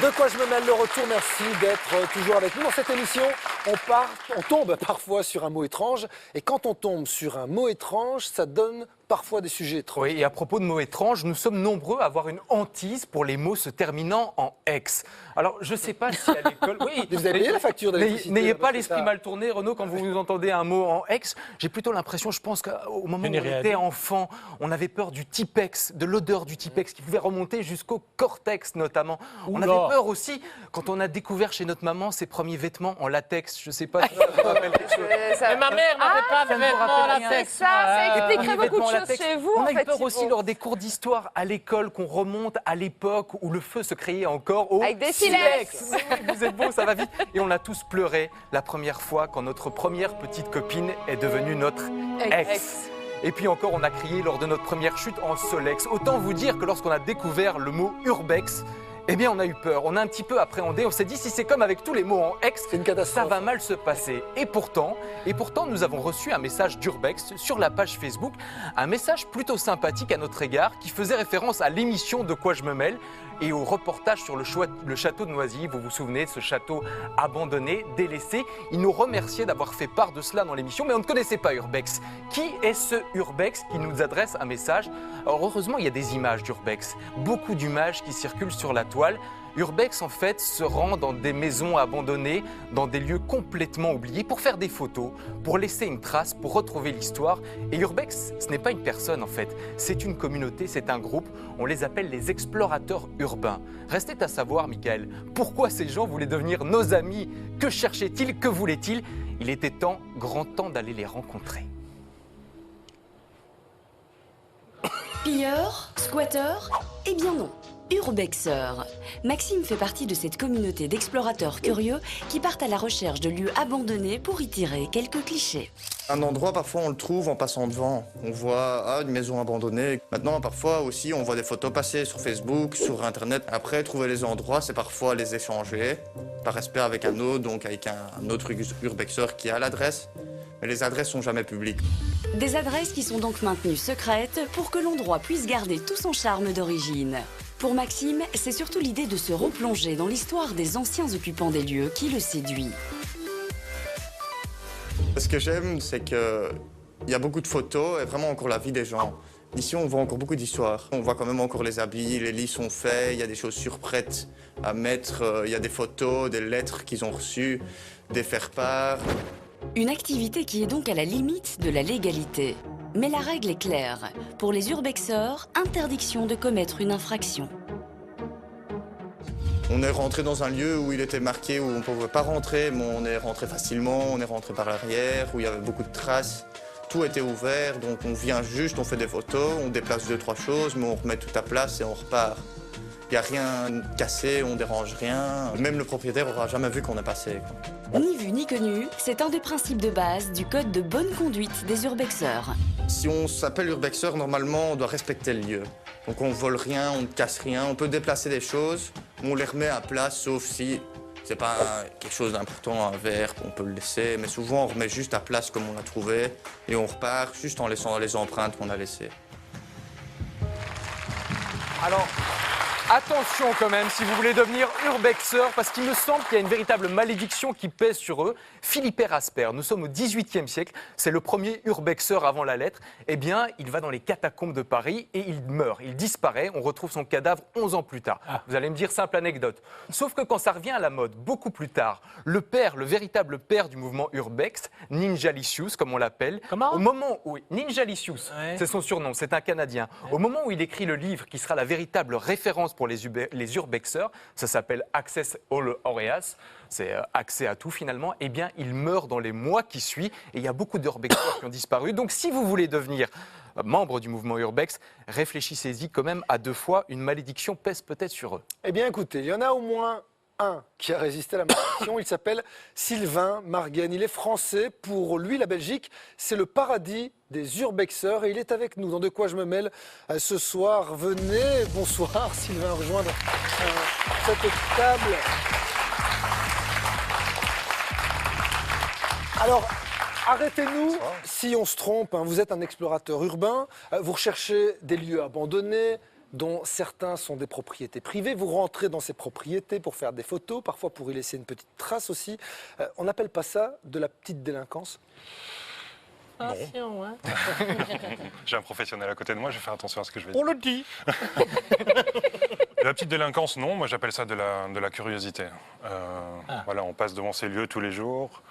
De quoi je me mêle, le retour, merci d'être toujours avec nous. Dans cette émission, on tombe parfois sur un mot étrange. Et quand on tombe sur un mot étrange, ça donne parfois des sujets étranges. Oui, et à propos de mots étranges, nous sommes nombreux à avoir une hantise pour les mots se terminant en X. Alors, je ne sais pas si à l'école... Oui, vous avez payé la facture d'électricité. N'ayez pas l'esprit mal tourné, Renaud, quand vous entendez un mot en X. J'ai plutôt l'impression, je pense qu'au moment où on était enfant, on avait peur du Tipex, de l'odeur du Tipex qui pouvait remonter jusqu'au cortex notamment. On avait peur aussi quand on a découvert chez notre maman ses premiers vêtements en latex. Je ne sais pas si ça vous rappelle quelque chose. Mais ma mère n'avait pas de vêtements en latex. Ça expliquerait beaucoup de choses chez vous. On a eu peur aussi lors des cours d'histoire à l'école qu'on remonte à l'époque où le feu se créait encore au avec des silex. Oui, vous êtes beau, ça va vite. Et on a tous pleuré la première fois quand notre première petite copine est devenue notre ex. Et puis encore, on a crié lors de notre première chute en Solex. Autant vous dire que lorsqu'on a découvert le mot urbex, eh bien, on a eu peur, on a un petit peu appréhendé, on s'est dit si c'est comme avec tous les mots en X, ça va mal se passer. Et pourtant, nous avons reçu un message d'Urbex sur la page Facebook, un message plutôt sympathique à notre égard qui faisait référence à l'émission De quoi je me mêle et au reportage sur le château de Noisy. Vous vous souvenez de ce château abandonné, délaissé. Il nous remerciait d'avoir fait part de cela dans l'émission, mais on ne connaissait pas Urbex. Qui est ce Urbex qui nous adresse un message? Alors heureusement, il y a des images d'Urbex, beaucoup d'images qui circulent sur la toile. Urbex, en fait, se rend dans des maisons abandonnées, dans des lieux complètement oubliés, pour faire des photos, pour laisser une trace, pour retrouver l'histoire. Et Urbex, ce n'est pas une personne, en fait. C'est une communauté, c'est un groupe. On les appelle les explorateurs urbains. Restait à savoir, Michael, pourquoi ces gens voulaient devenir nos amis? Que cherchaient-ils? Que voulaient-ils? Il était grand temps d'aller les rencontrer. Pilleurs, squatteurs? Eh bien non, urbexeurs. Maxime fait partie de cette communauté d'explorateurs curieux qui partent à la recherche de lieux abandonnés pour y tirer quelques clichés. Un endroit, parfois, on le trouve en passant devant. On voit une maison abandonnée. Maintenant, parfois aussi, on voit des photos passer sur Facebook, sur Internet. Après, trouver les endroits, c'est parfois les échanger, par respect avec un autre, donc avec un autre urbexeur qui a l'adresse. Mais les adresses sont jamais publiques. Des adresses qui sont donc maintenues secrètes pour que l'endroit puisse garder tout son charme d'origine. Pour Maxime, c'est surtout l'idée de se replonger dans l'histoire des anciens occupants des lieux qui le séduit. Ce que j'aime, c'est qu'il y a beaucoup de photos et vraiment encore la vie des gens. Ici, on voit encore beaucoup d'histoires. On voit quand même encore les habits, les lits sont faits, il y a des chaussures prêtes à mettre, il y a des photos, des lettres qu'ils ont reçues, des faire-part. Une activité qui est donc à la limite de la légalité. Mais la règle est claire. Pour les urbexeurs, interdiction de commettre une infraction. On est rentré dans un lieu où il était marqué, où on ne pouvait pas rentrer, mais on est rentré facilement, on est rentré par l'arrière, où il y avait beaucoup de traces. Tout était ouvert, donc on vient juste, on fait des photos, on déplace 2-3 choses, mais on remet tout à place et on repart. Il n'y a rien cassé, on ne dérange rien. Même le propriétaire n'aura jamais vu qu'on est passé. Ni vu ni connu, c'est un des principes de base du code de bonne conduite des urbexeurs. Si on s'appelle urbexeur, normalement, on doit respecter le lieu. Donc on ne vole rien, on ne casse rien, on peut déplacer des choses, on les remet à place, sauf si c'est pas quelque chose d'important, un verre, on peut le laisser. Mais souvent, on remet juste à place comme on l'a trouvé et on repart juste en laissant les empreintes qu'on a laissées. Alors, attention quand même, si vous voulez devenir urbexeur, parce qu'il me semble qu'il y a une véritable malédiction qui pèse sur eux. Philippe Rasper, nous sommes au XVIIIe siècle, c'est le premier urbexeur avant la lettre. Eh bien, il va dans les catacombes de Paris et il meurt, il disparaît, on retrouve son cadavre 11 ans plus tard. Vous allez me dire, simple anecdote. Sauf que quand ça revient à la mode, beaucoup plus tard, le véritable père du mouvement urbex, Ninja Lysius, comme on l'appelle, au moment où... Ninja Lysius, c'est son surnom, c'est un Canadien. Au moment où il écrit le livre qui sera la véritable référence pour les urbexeurs, ça s'appelle Access All Areas, c'est accès à tout finalement, eh bien il meurt dans les mois qui suivent et il y a beaucoup d'urbexeurs qui ont disparu. Donc si vous voulez devenir membre du mouvement urbex, réfléchissez-y quand même à 2 fois, une malédiction pèse peut-être sur eux. Eh bien écoutez, il y en a au moins un qui a résisté à la malédiction, il s'appelle Sylvain Margaine, il est français, pour lui la Belgique c'est le paradis des urbexeurs et il est avec nous dans De quoi je me mêle ce soir. Venez, bonsoir Sylvain, rejoindre cette table. Alors, arrêtez-nous si on se trompe, hein. Vous êtes un explorateur urbain, vous recherchez des lieux abandonnés, dont certains sont des propriétés privées. Vous rentrez dans ces propriétés pour faire des photos, parfois pour y laisser une petite trace aussi. On n'appelle pas ça de la petite délinquance? Attention, hein. J'ai un professionnel à côté de moi, je vais faire attention à ce que je vais dire. On le dit. La petite délinquance, non, moi j'appelle ça de la curiosité. Voilà, on passe devant ces lieux tous les jours,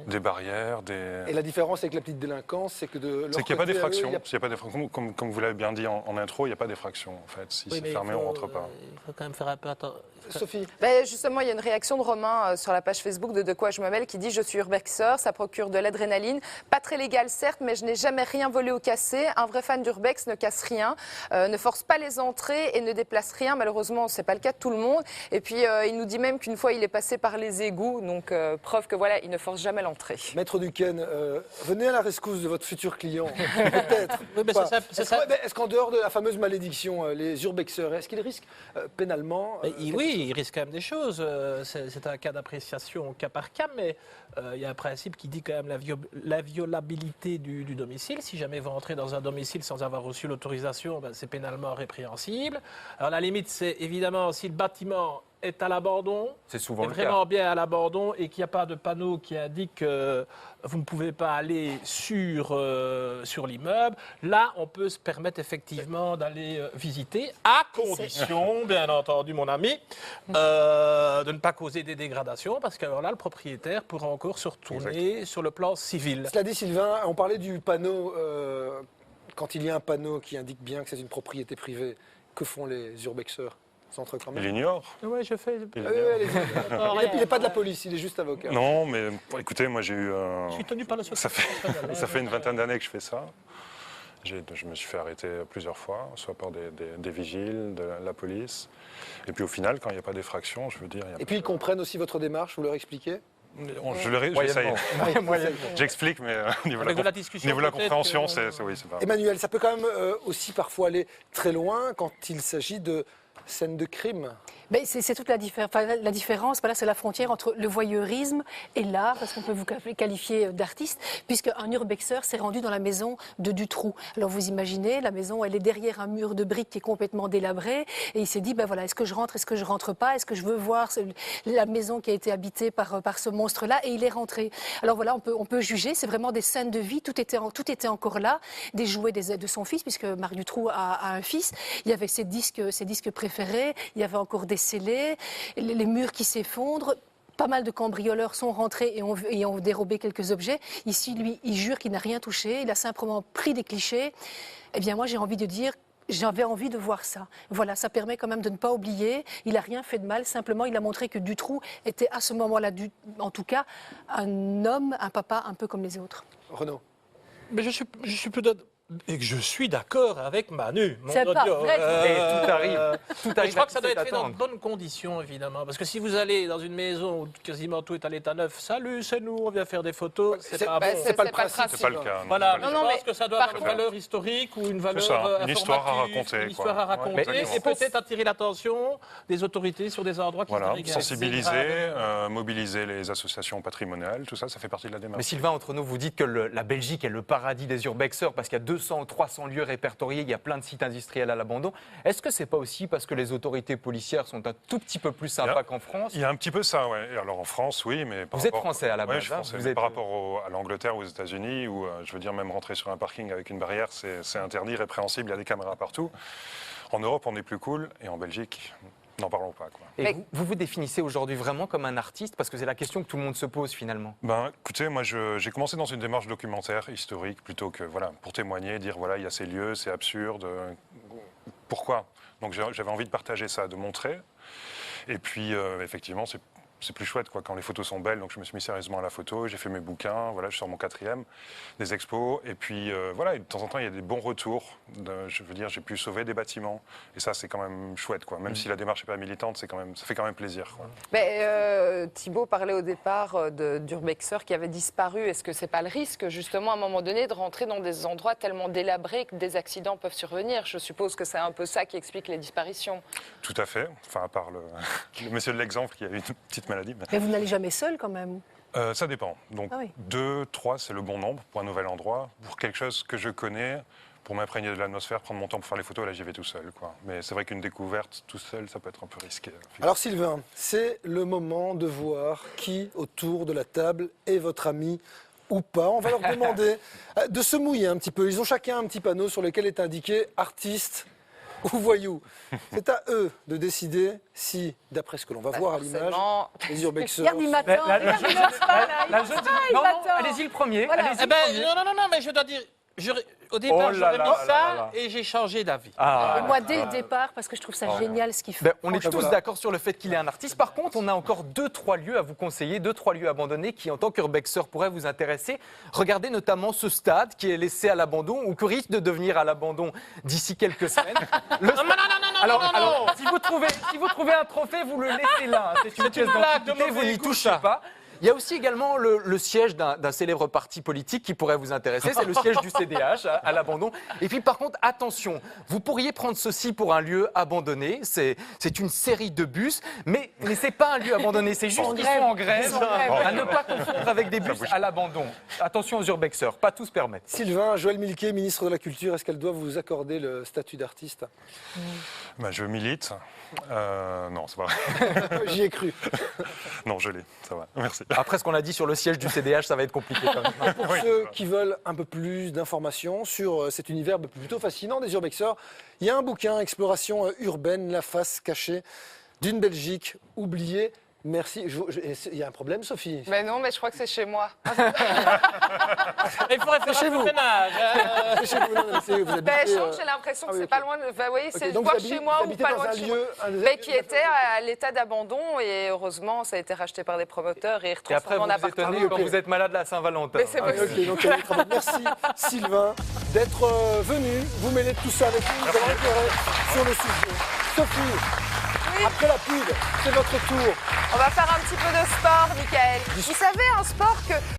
des barrières, Et la différence avec la petite délinquance, c'est que de leur C'est qu'il n'y a pas côté, d'effraction. il y a- S'il y a pas d'effraction, comme vous l'avez bien dit en intro, il n'y a pas d'effraction en fait. Si c'est fermé, on ne rentre pas. Il faut quand même faire un peu attention. Sophie, Ben, justement, il y a une réaction de Romain sur la page Facebook de quoi je me mêle qui dit « Je suis urbexeur, ça procure de l'adrénaline. Pas très légal certes, mais je n'ai jamais rien volé ou cassé. Un vrai fan d'urbex ne casse rien, ne force pas les entrées et ne déplace rien. Malheureusement, ce n'est pas le cas de tout le monde. Et puis, il nous dit même qu'une fois, il est passé par les égouts. Donc, preuve que voilà, il ne force jamais l'entrée. Maître Duquesne, venez à la rescousse de votre futur client, peut-être. Oui, mais Pas. c'est ça. Est-ce qu'en dehors de la fameuse malédiction, les urbexeurs, est-ce qu'ils risquent pénalement Oui, il risque quand même des choses. C'est un cas d'appréciation au cas par cas, mais il y a un principe qui dit quand même la violabilité du domicile. Si jamais vous rentrez dans un domicile sans avoir reçu l'autorisation, ben, c'est pénalement répréhensible. Alors la limite, c'est évidemment si le bâtiment est à l'abandon, C'est souvent le vraiment cas. bien à l'abandon et qu'il n'y a pas de panneau qui indique que vous ne pouvez pas aller sur l'immeuble, là, on peut se permettre effectivement d'aller visiter, à condition, bien entendu, mon ami, de ne pas causer des dégradations, parce qu'alors là, le propriétaire pourra encore se retourner sur le plan civil. Cela dit, Sylvain, on parlait du panneau. Quand il y a un panneau qui indique bien que c'est une propriété privée, que font les urbexeurs? Ils entrent quand Il même. ignore. Oui, je fais. Il Oui, ignore. allez-y. Il n'est pas de la police, il est juste avocat. Non, mais écoutez, moi j'ai eu. Je suis tenu par la Ça fait une vingtaine d'années que je fais ça. Je me suis fait arrêter plusieurs fois, soit par des vigiles, de la police. Et puis au final, quand il n'y a pas d'effraction, je veux dire. Et puis ils comprennent aussi votre démarche, vous leur expliquez? J'essaye. J'explique, mais au niveau Avec de de la discussion, niveau de la peut-être compréhension, que- c'est pas. Emmanuel, ça peut quand même aussi parfois aller très loin quand il s'agit de scènes de crime. Ben, c'est toute la différence. Voilà, c'est la frontière entre le voyeurisme et l'art, parce qu'on peut vous qualifier d'artiste, puisque un urbexeur s'est rendu dans la maison de Dutroux. Alors vous imaginez, la maison, elle est derrière un mur de briques qui est complètement délabré, et il s'est dit, ben voilà, est-ce que je rentre, est-ce que je rentre pas, est-ce que je veux voir la maison qui a été habitée par ce monstre-là, et il est rentré. Alors voilà, on peut juger, c'est vraiment des scènes de vie, tout était encore là, des jouets de son fils, puisque Marc Dutroux a un fils. Il y avait ses disques préférés, il y avait encore des scellés, les murs qui s'effondrent. Pas mal de cambrioleurs sont rentrés et ont dérobé quelques objets. Ici, lui, il jure qu'il n'a rien touché. Il a simplement pris des clichés. Eh bien, moi, j'ai envie de dire, j'avais envie de voir ça. Voilà, ça permet quand même de ne pas oublier. Il n'a rien fait de mal. Simplement, il a montré que Dutroux était à ce moment-là, en tout cas, un homme, un papa, un peu comme les autres. Renaud. Mais je suis peut-être. Et que je suis d'accord avec Manu. C'est pas vrai. Et tout arrive. Tout Je arrive. crois à que ça qui doit sait être fait dans de attendre. bonnes conditions, évidemment. Parce que si vous allez dans une maison où quasiment tout est à l'état neuf, salut, c'est nous, on vient faire des photos, c'est pas bon. C'est pas le principe. C'est pas le cas. non, Voilà, c'est pas je le cas. pense que ça doit avoir une valeur historique ou une valeur C'est ça, une histoire à informative, raconter, une histoire quoi. à raconter, Ouais, et exactement. peut-être attirer l'attention des autorités sur des endroits qui Voilà, se sensibiliser, dégradent. mobiliser les associations patrimoniales, tout ça, ça fait partie de la démarche. Mais Sylvain, entre nous, vous dites que la Belgique est le paradis des urbexeurs parce qu'il y a 200 ou 300 lieux répertoriés, il y a plein de sites industriels à l'abandon. Est-ce que c'est pas aussi parce que les autorités policières sont un tout petit peu plus sympas qu'en France? Il y a un petit peu ça, ouais. Et alors en France, oui, mais par Vous êtes rapport- français à la Ouais, base, je suis hein, français, vous mais êtes- par rapport à l'Angleterre ou aux États-Unis, où je veux dire même rentrer sur un parking avec une barrière, c'est interdit, répréhensible, il y a des caméras partout. En Europe, on est plus cool, et en Belgique, n'en parlons pas, quoi. Et vous définissez aujourd'hui vraiment comme un artiste? Parce que c'est la question que tout le monde se pose finalement. Ben, écoutez, moi, j'ai commencé dans une démarche documentaire, historique, plutôt que, voilà, pour témoigner, dire, voilà, il y a ces lieux, c'est absurde. Pourquoi? Donc j'avais envie de partager ça, de montrer. Et puis, effectivement, c'est plus chouette quoi, quand les photos sont belles. Donc je me suis mis sérieusement à la photo, j'ai fait mes bouquins, voilà, je sors mon 4e, des expos. Et puis voilà, et de temps en temps, il y a des bons retours. Je veux dire, j'ai pu sauver des bâtiments. Et ça, c'est quand même chouette. Quoi. Même si la démarche n'est pas militante, ça fait quand même plaisir. Quoi. Thibaut parlait au départ d'urbexeurs qui avaient disparu. Est-ce que c'est pas le risque, justement, à un moment donné, de rentrer dans des endroits tellement délabrés que des accidents peuvent survenir? Je suppose que c'est un peu ça qui explique les disparitions. Tout à fait. Enfin, à part le monsieur de l'exemple qui a eu une petite maladie. Mais vous n'allez jamais seul quand même. Ça dépend. Donc, Ah oui. 2, 3, c'est le bon nombre pour un nouvel endroit. Pour quelque chose que je connais, pour m'imprégner de l'atmosphère, prendre mon temps pour faire les photos, là j'y vais tout seul, quoi. Mais c'est vrai qu'une découverte tout seul, ça peut être un peu risqué. Alors Sylvain, c'est le moment de voir qui autour de la table est votre ami ou pas. On va leur demander de se mouiller un petit peu. Ils ont chacun un petit panneau sur lequel est indiqué artiste ou voyou. C'est à eux de décider si, d'après ce que l'on va voir à l'image, Forcément. les urbexeurs... Regarde, il m'attend. La Regarde, jeune- il m'ose pas, là. la Il jeune- m'ose pas, il non, non, m'attend. allez-y le premier. Voilà. Allez-y Eh le ben, premier. non, mais je dois dire, au départ, Oh là j'aurais là mis là ça là là. et j'ai changé d'avis. Ah. Et moi, dès le départ, parce que je trouve ça génial ce qu'il fait. Ben, on est tous Voilà. d'accord sur le fait qu'il est un artiste. Par contre, on a encore 2-3 lieux à vous conseiller, 2-3 lieux abandonnés qui, en tant qu'urbexeur, pourraient vous intéresser. Regardez notamment ce stade qui est laissé à l'abandon ou qui risque de devenir à l'abandon d'ici quelques semaines. Le stade- Alors, si vous trouvez un trophée, vous le laissez là. C'est une pièce blague de d'identité, vous mauvais n'y goût, touchez ça. pas. Il y a aussi également le siège d'un célèbre parti politique qui pourrait vous intéresser. C'est le siège du CDH à l'abandon. Et puis par contre, attention, vous pourriez prendre ceci pour un lieu abandonné. C'est une série de bus, mais ce n'est pas un lieu abandonné. C'est juste qu'ils sont en grève. À ne pas confondre avec des bus à l'abandon. Attention aux urbexeurs, pas tous permettent. Sylvain, Joëlle Milquet, ministre de la Culture, est-ce qu'elle doit vous accorder le statut d'artiste? Bah, je milite. Non, c'est pas vrai. J'y ai cru. Non, je l'ai, ça va. Merci. Après ce qu'on a dit sur le siège du CDH, ça va être compliqué quand même. Pour ceux qui veulent un peu plus d'informations sur cet univers plutôt fascinant des urbexeurs, il y a un bouquin, Exploration urbaine, la face cachée d'une Belgique oubliée. Merci. Il y a un problème, Sophie? Mais non, mais je crois que c'est chez moi. Il faudrait faire chez un vous. peu de ménage. C'est chez vous, non, mais vous habitez, Ben, je trouve que j'ai l'impression que oui, c'est ok. pas loin de. Ben, vous voyez, c'est Ok, donc soit vous chez moi ou habitez pas dans loin un de chez moi. lieu, Mais qui était à l'état d'abandon et heureusement, ça a été racheté par des promoteurs et Et après, retransformé vous en vous appartement. étonnez quand vous êtes malade la Saint-Valentin. Mais c'est Ah, possible. ok, donc, il y a des travaux. Merci Sylvain d'être venu. Vous mêlez tout ça avec nous. Nous allons éclairer sur le sujet. Sophie, après la pub, c'est votre tour. On va faire un petit peu de sport, Michael. Vous savez, un sport que